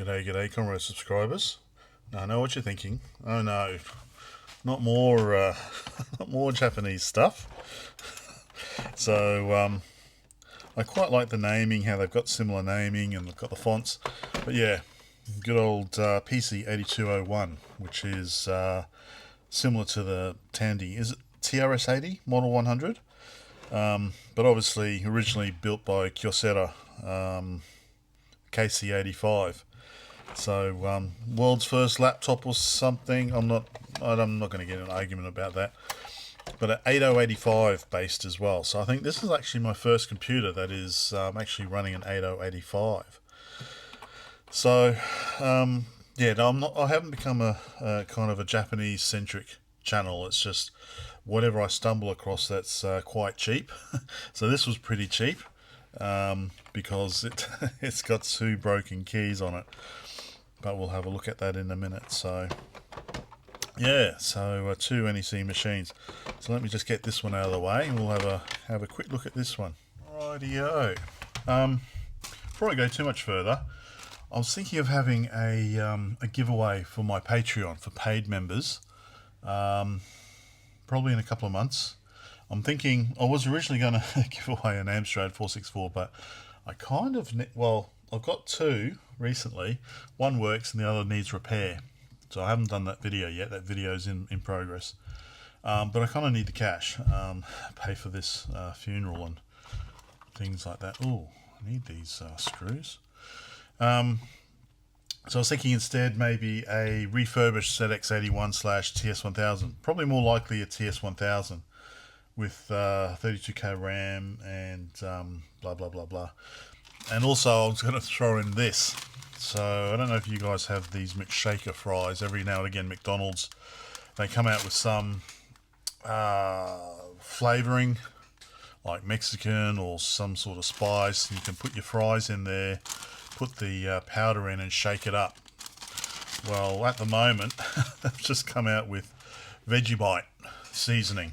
G'day, comrade subscribers. Now I know what you're thinking. Oh no, not more, not more Japanese stuff. So I quite like the naming, how they've got similar naming and they've got the fonts. But yeah, good old PC-8201, which is similar to the Tandy. Is it TRS-80 Model 100? But obviously originally built by Kyocera, KC85. So world's first laptop or something. I'm not going to get in an argument about that. But at 8085 based as well. So I think this is actually my first computer that is actually running an 8085. So yeah, no, I haven't become a kind of a Japanese centric channel. It's just whatever I stumble across that's quite cheap. So this was pretty cheap because it's got 2 broken keys on it. But we'll have a look at that in a minute. So yeah, so 2 NEC machines. So let me just get this one out of the way and we'll have a quick look at this one. Rightio. Before I go too much further, I was thinking of having a giveaway for my Patreon for paid members, probably in a couple of months. I'm thinking I was originally going to give away an Amstrad 464, but I kind of, well, I've got 2 recently. One works and the other needs repair. So I haven't done that video yet. That video's in progress. But I kind of need the cash. Pay for this funeral and things like that. Oh, I need these screws. So I was thinking instead maybe a refurbished ZX81/TS1000. Probably more likely a TS1000 with 32K RAM and blah, blah, blah, blah. And also I was going to throw in this. So I don't know if you guys have these McShaker fries. Every now and again McDonald's, they come out with some flavouring like Mexican or some sort of spice. You can put your fries in there, put the powder in and shake it up. Well, at the moment they've just come out with Vegemite seasoning.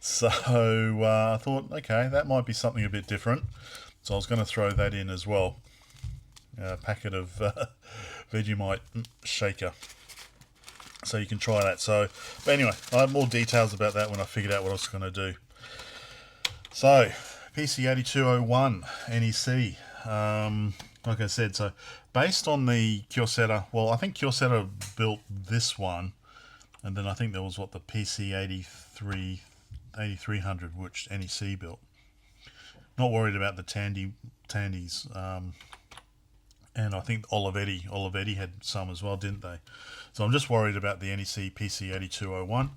So I thought, okay, that might be something a bit different. So I was going to throw that in as well. A packet of Vegemite shaker. So you can try that. So, but anyway, I have more details about that when I figured out what I was going to do. So, PC-8201 NEC. Like I said, so based on the Kyocera, well, I think Kyocera built this one, and then I think there was what the PC-8300, which NEC built. Not worried about the Tandys. And I think Olivetti had some as well, didn't they? So I'm just worried about the NEC PC-8201.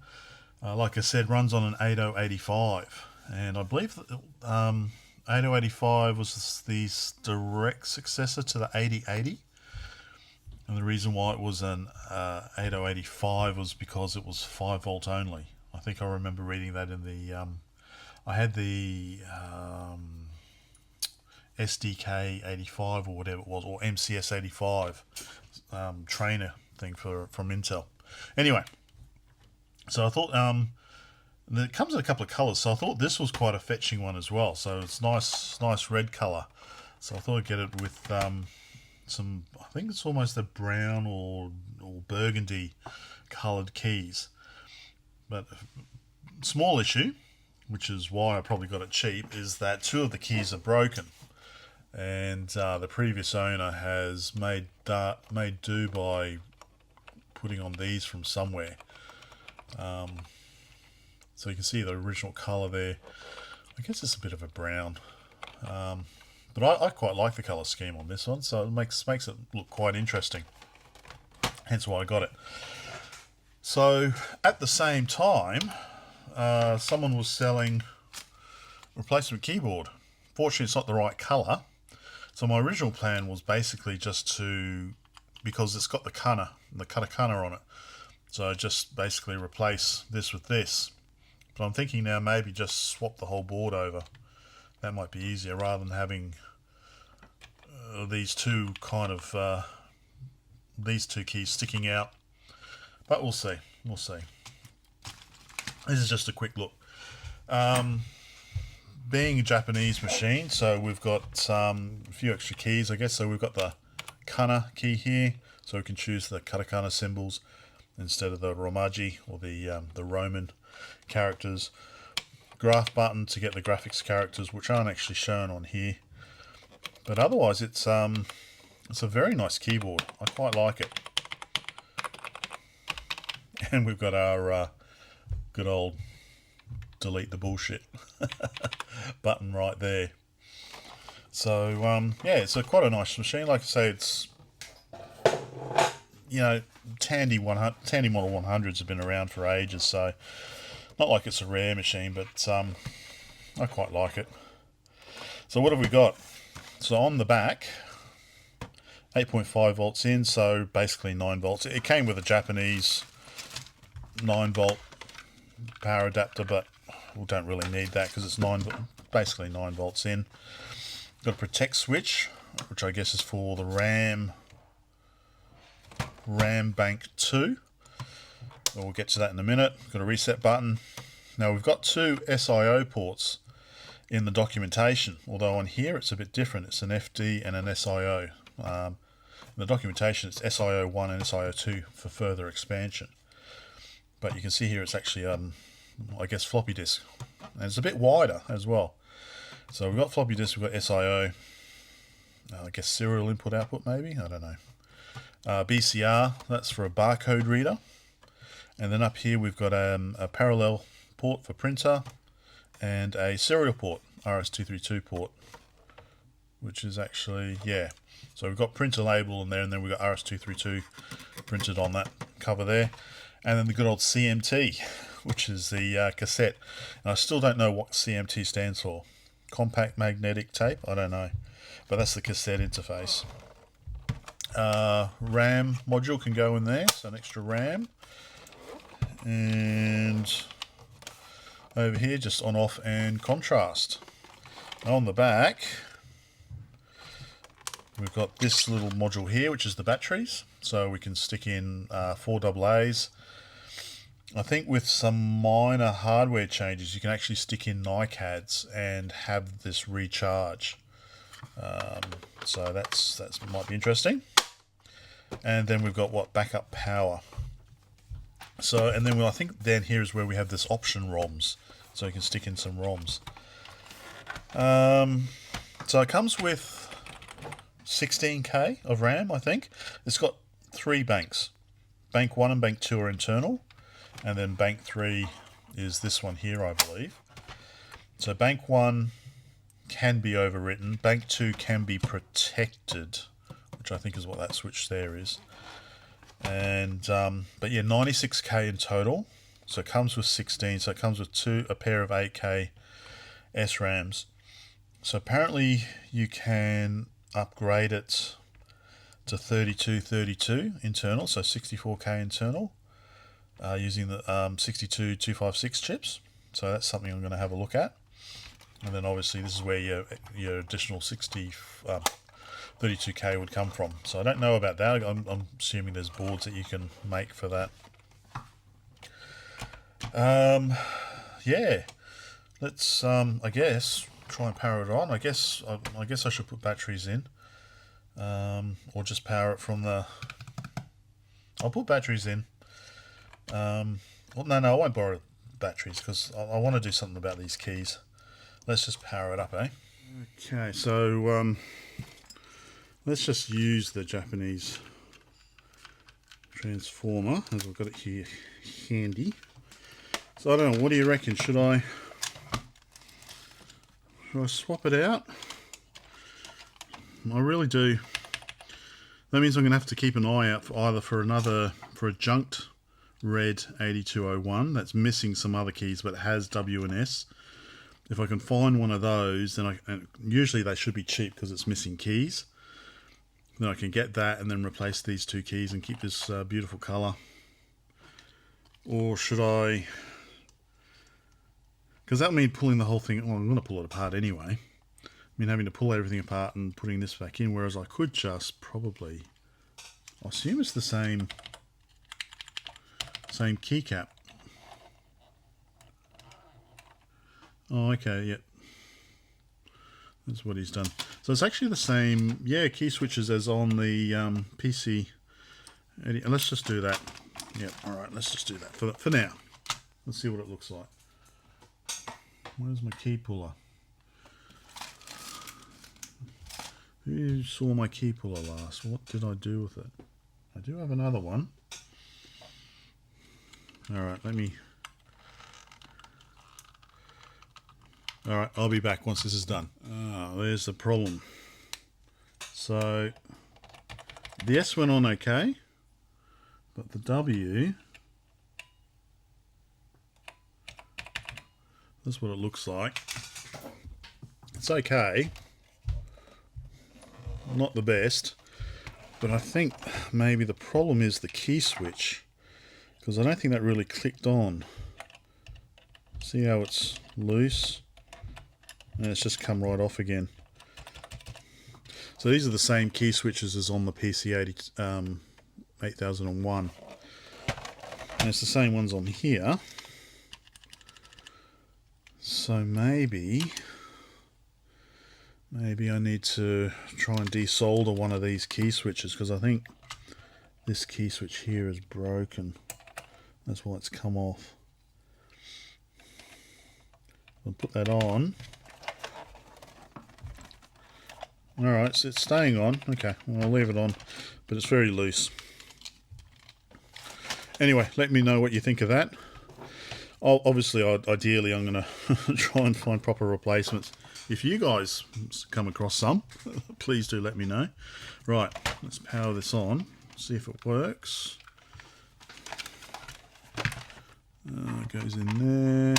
Like I said, runs on an 8085. And I believe that 8085 was the direct successor to the 8080. And the reason why it was an 8085 was because it was 5 volt only. I think I remember reading that in the... I had the... SDK 85 or whatever it was, or MCS 85 trainer thing from Intel. Anyway, so I thought it comes in a couple of colors, so I thought this was quite a fetching one as well. So it's nice red color. So I thought I'd get it with some, I think it's almost a brown or burgundy colored keys. But a small issue, which is why I probably got it cheap, is that 2 of the keys are broken. And the previous owner has made do by putting on these from somewhere. So you can see the original colour there. I guess it's a bit of a brown. But I quite like the colour scheme on this one, so it makes it look quite interesting. Hence why I got it. So at the same time, someone was selling a replacement keyboard. Fortunately, it's not the right colour. So my original plan was basically just to, because it's got the katakana on it, so just basically replace this with this. But I'm thinking now maybe just swap the whole board over. That might be easier rather than having these 2 kind of these 2 keys sticking out. But we'll see. We'll see. This is just a quick look. Being a Japanese machine, so we've got a few extra keys, I guess. So we've got the katakana key here, so we can choose the katakana symbols instead of the romaji or the Roman characters. Graph button to get the graphics characters, which aren't actually shown on here. But otherwise, it's a very nice keyboard. I quite like it. And we've got our good old delete the bullshit button right there. So yeah, it's quite a nice machine. Like I say, it's, you know, Tandy Model 100s have been around for ages, so not like it's a rare machine, but I quite like it. So what have we got? So on the back, 8.5 volts in, so basically 9 volts. It came with a Japanese 9 volt power adapter, but we don't really need that because it's basically 9 volts in. Got a protect switch, which I guess is for the RAM bank 2. We'll get to that in a minute. Got a reset button. Now we've got 2 SIO ports in the documentation, although on here it's a bit different. It's an FD and an SIO. In the documentation it's SIO1 and SIO2 for further expansion. But you can see here it's actually, I guess, floppy disk. And it's a bit wider as well. So we've got floppy disk, we've got SIO, I guess serial input output maybe, I don't know. BCR, that's for a barcode reader. And then up here we've got a parallel port for printer and a serial port, RS-232 port, which is actually, yeah. So we've got printer label in there, and then we've got RS-232 printed on that cover there. And then the good old CMT, which is the cassette. And I still don't know what CMT stands for. Compact magnetic tape? I don't know. But that's the cassette interface. RAM module can go in there, so an extra RAM. And over here, just on, off, and contrast. On the back, we've got this little module here, which is the batteries. So we can stick in 4 AA's. I think with some minor hardware changes, you can actually stick in NiCads and have this recharge. So that's might be interesting. And then we've got backup power. So, and then I think down here is where we have this option ROMs, so you can stick in some ROMs. So it comes with 16K of RAM, I think. It's got 3 banks. Bank 1 and Bank 2 are internal. And then bank 3 is this one here, I believe. So bank 1 can be overwritten. Bank 2 can be protected, which I think is what that switch there is. And but yeah, 96K in total. So it comes with 16. So it comes with a pair of 8K SRAMs. So apparently you can upgrade it to 3232 internal, so 64K internal. Using the 62256 chips, so that's something I'm going to have a look at. And then obviously this is where your additional 32K would come from. So I don't know about that. I'm assuming there's boards that you can make for that. Yeah, let's I guess try and power it on. I guess I should put batteries in, or just power it from the. I'll put batteries in. Well, no, I won't borrow batteries because I want to do something about these keys. Let's just power it up, eh? Okay, so let's just use the Japanese transformer as I've got it here handy. So I don't know, what do you reckon? Should I swap it out? I really do. That means I'm going to have to keep an eye out for a junked red 8201 that's missing some other keys but has W and S. If I can find one of those, then and usually they should be cheap because it's missing keys. Then I can get that and then replace these 2 keys and keep this beautiful colour. Or should I? Because that would mean pulling the whole thing. Well, I'm going to pull it apart anyway. I mean, having to pull everything apart and putting this back in. Whereas I could just probably. I assume it's the same keycap. Oh, okay, yep. That's what he's done. So it's actually the same, yeah, key switches as on the PC. And let's just do that. Yep, all right, let's just do that for now. Let's see what it looks like. Where's my key puller? Who saw my key puller last? What did I do with it? I do have another one. All right, all right, I'll be back once this is done. Ah, there's the problem. So the S went on okay, but the W, that's what it looks like. It's okay. Not the best, but I think maybe the problem is the key switch, because I don't think that really clicked on. See how it's loose? And it's just come right off again. So these are the same key switches as on the PC-8001. And it's the same ones on here. So maybe I need to try and desolder one of these key switches, because I think this key switch here is broken. That's why it's come off. I'll put that on. Alright, so it's staying on. Okay, well, I'll leave it on, but it's very loose. Anyway, let me know what you think of that. Obviously, ideally, I'm going to try and find proper replacements. If you guys come across some, please do let me know. Right, let's power this on, see if it works. It goes in there.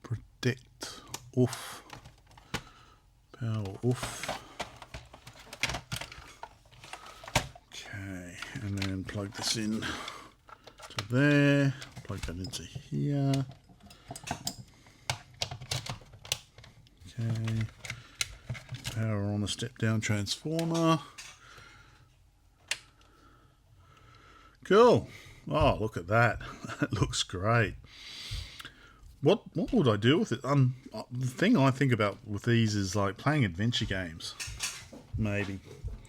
Protect off. Power off. Okay, and then plug this in to there. Plug that into here. Okay. Power on the step down transformer. Cool. Oh, look at that. That looks great. What would I do with it? The thing I think about with these is like playing adventure games. Maybe.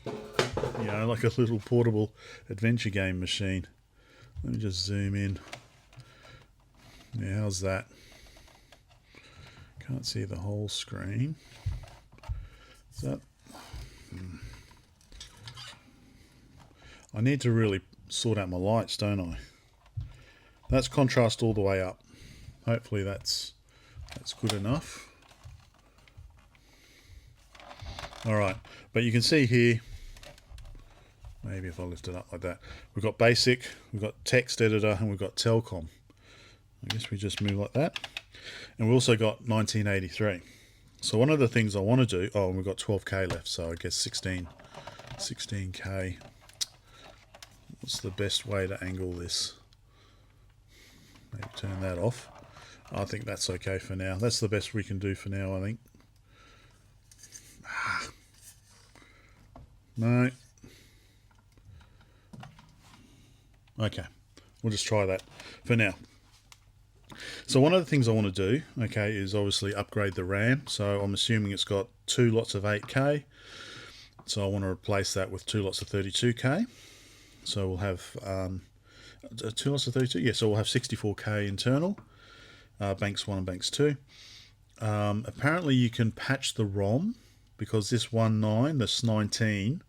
You know, like a little portable adventure game machine. Let me just zoom in. Yeah, how's that? Can't see the whole screen. Is that? I need to really sort out my lights, don't I? That's contrast all the way up. Hopefully that's good enough. Alright, but you can see here, maybe if I lift it up like that, we've got basic, we've got text editor, and we've got telecom. I guess we just move like that. And we've also got 1983. So one of the things I want to do, oh, and we've got 12K left, so I guess 16K. What's the best way to angle this? Maybe turn that off. I think that's okay for now. That's the best we can do for now, I think. No. Okay, we'll just try that for now. So one of the things I want to do, okay, is obviously upgrade the RAM. So I'm assuming it's got 2 lots of 8K. So I want to replace that with 2 lots of 32K. So we'll have 2 lots of 32. Yeah, so we'll have 64K internal. Banks 1 and Banks 2. Apparently you can patch the ROM, because this 19, this 19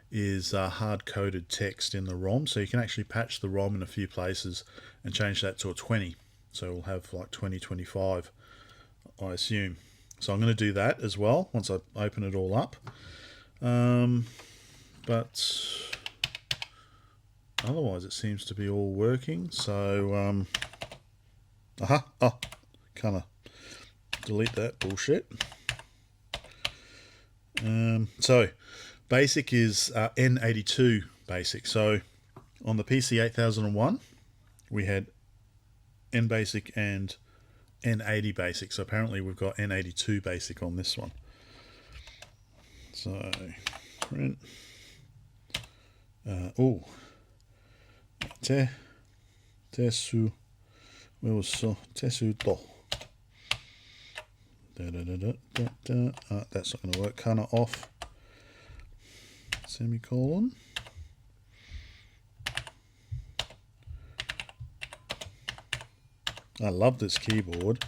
is hard-coded text in the ROM, so you can actually patch the ROM in a few places and change that to a 20. So we'll have like 2025, I assume. So I'm going to do that as well once I open it all up. But otherwise it seems to be all working. So kind of delete that bullshit. So basic is N82 basic. So on the PC-8001 we had N basic and N80 basic. So apparently we've got N82 basic on this one. So print. Tesu. Where was so? Tesu to. That's not going to work. Corner off. Semicolon. I love this keyboard.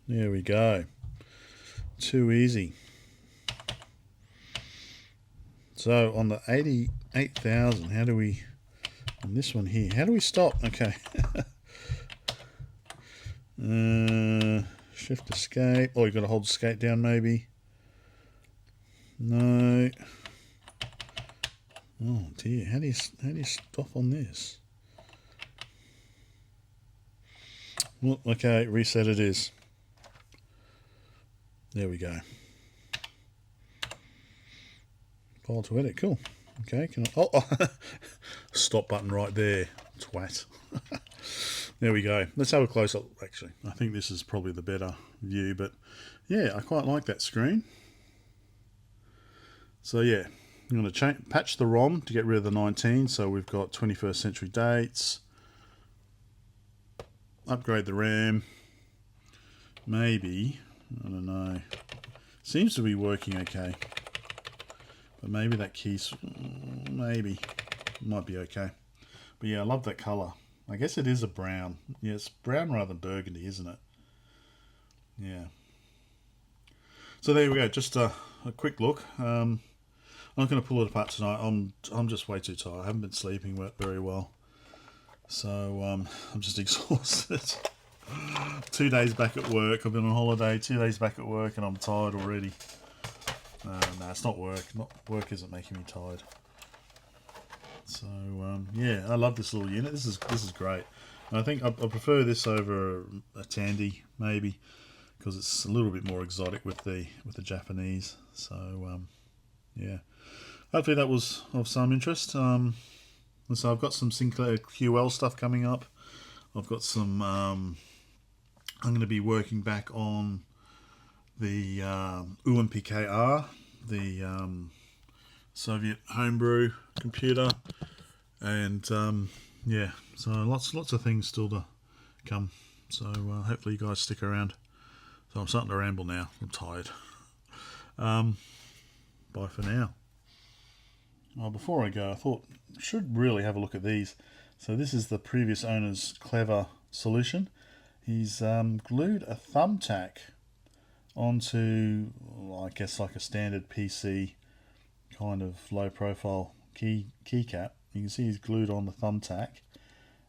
There we go. Too easy. So on the 88,000, how do we, on this one here, how do we stop? Okay. Shift escape. Oh, you've got to hold escape down maybe. No. Oh dear, how do you stop on this? Well, okay, reset it is. There we go. File to edit, cool. Okay, can I, oh, stop button right there, twat. There we go. Let's have a close up, actually. I think this is probably the better view, but yeah, I quite like that screen. So yeah, I'm going to patch the ROM to get rid of the 19, so we've got 21st century dates. Upgrade the RAM. Maybe, I don't know. Seems to be working okay. But maybe that key's, maybe, might be okay. But yeah, I love that colour. I guess it is a brown. Yeah, it's brown rather than burgundy, isn't it? Yeah. So there we go, just a quick look. I'm not going to pull it apart tonight. I'm just way too tired. I haven't been sleeping very well. So I'm just exhausted. 2 days back at work. I've been on holiday, 2 days back at work, and I'm tired already. No, it's not work. Work isn't making me tired. So yeah, I love this little unit. This is great. And I think I prefer this over a Tandy maybe, because it's a little bit more exotic with the Japanese. So yeah, hopefully that was of some interest. So I've got some Sinclair QL stuff coming up. I've got some. I'm going to be working back on the UMPKR, the Soviet homebrew computer, and yeah, so lots of things still to come. So hopefully you guys stick around. So I'm starting to ramble now. I'm tired. Bye for now. Well, before I go, I thought I should really have a look at these. So this is the previous owner's clever solution. He's glued a thumbtack onto, well, I guess like a standard PC kind of low profile keycap. You can see he's glued on the thumbtack,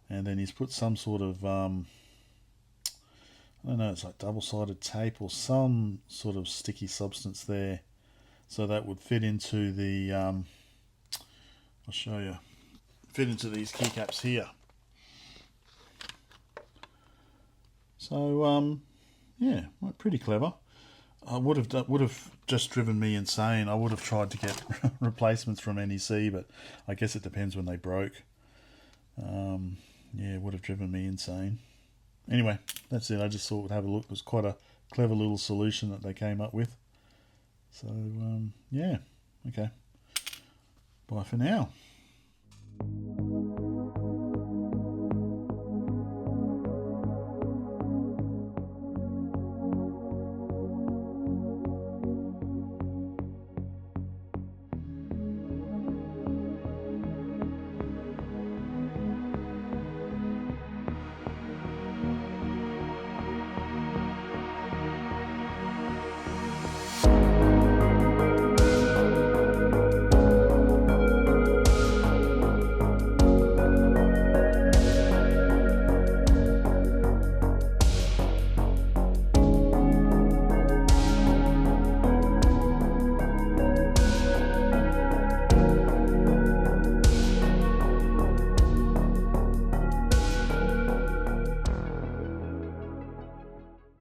and then he's put some sort of I don't know, it's like double-sided tape or some sort of sticky substance there, so that would fit into the I'll show you, fit into these keycaps here. So yeah, pretty clever. I would have just driven me insane. I would have tried to get replacements from NEC, but I guess it depends when they broke. Yeah, it would have driven me insane. Anyway, that's it. I just thought we'd have a look. It was quite a clever little solution that they came up with. So yeah, okay. Bye for now.